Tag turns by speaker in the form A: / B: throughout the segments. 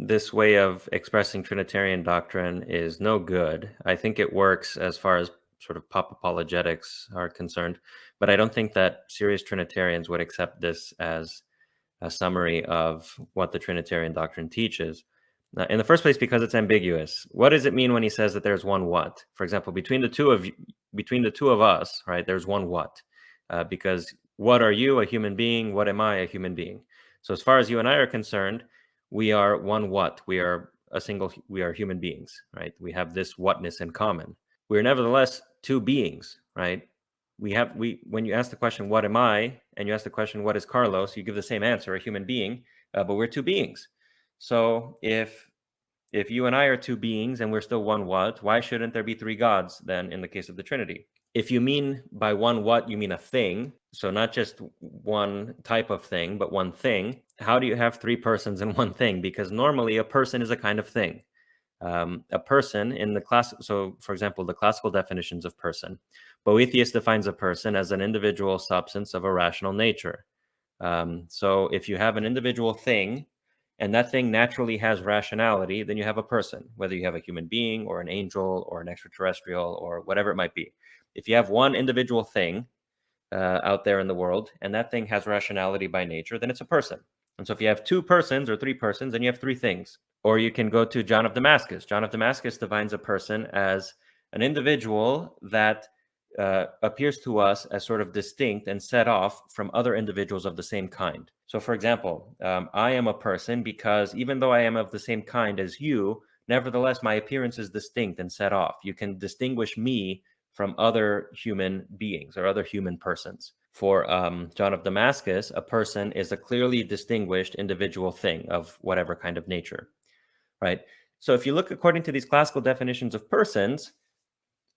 A: this way of expressing Trinitarian doctrine is no good. I think it works as far as sort of pop apologetics are concerned, but I don't think that serious Trinitarians would accept this as a summary of what the Trinitarian doctrine teaches. In the first place, because it's ambiguous. What does it mean when he says that there's one what? For example, between the two of us, right? There's one what, because what are you, a human being? What am I, a human being? So as far as you and I are concerned, we are one what. We are we are human beings, right? We have this whatness in common. We are nevertheless two beings, right? When you ask the question, what am I? And you ask the question, what is Carlos? You give the same answer, a human being, but we're two beings. So if you and I are two beings and we're still one what, why shouldn't there be three gods then in the case of the Trinity? If you mean by one what, you mean a thing, so not just one type of thing, but one thing, how do you have three persons in one thing? Because normally a person is a kind of thing. A person in the class, so for example, the classical definitions of person, Boethius defines a person as an individual substance of a rational nature. So if you have an individual thing, and that thing naturally has rationality, then you have a person, whether you have a human being or an angel or an extraterrestrial or whatever it might be. If you have one individual thing out there in the world, and that thing has rationality by nature, then it's a person. And so if you have two persons or three persons, then you have three things. Or you can go to John of Damascus. John of Damascus defines a person as an individual that appears to us as sort of distinct and set off from other individuals of the same kind. So, for example, I am a person because even though I am of the same kind as you, nevertheless, my appearance is distinct and set off. You can distinguish me from other human beings or other human persons. For John of Damascus, a person is a clearly distinguished individual thing of whatever kind of nature, right? So if you look according to these classical definitions of persons,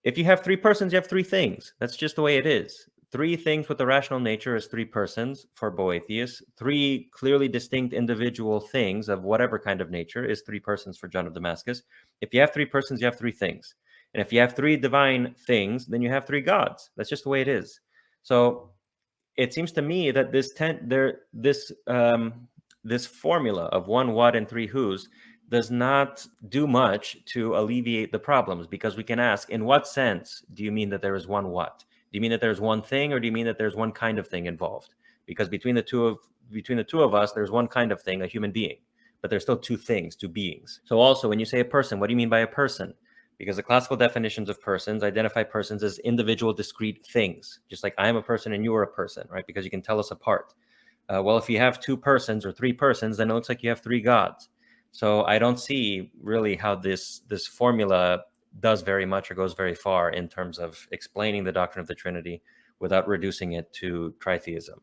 A: if you have three persons, you have three things. That's just the way it is. Three things with a rational nature is three persons for Boethius. Three clearly distinct individual things of whatever kind of nature is three persons for John of Damascus. If you have three persons, you have three things. And if you have three divine things, then you have three gods. That's just the way it is. So it seems to me that this formula of one what and three whos does not do much to alleviate the problems, because we can ask, in what sense do you mean that there is one what? Do you mean that there's one thing, or do you mean that there's one kind of thing involved? Because between the two of us, there's one kind of thing, a human being, but there's still two things, two beings. So also, when you say a person, what do you mean by a person? Because the classical definitions of persons identify persons as individual discrete things, just like I am a person and you are a person, right? Because you can tell us apart. Well, if you have two persons or three persons, then it looks like you have three gods. So I don't see really how this formula does very much or goes very far in terms of explaining the doctrine of the Trinity without reducing it to tritheism.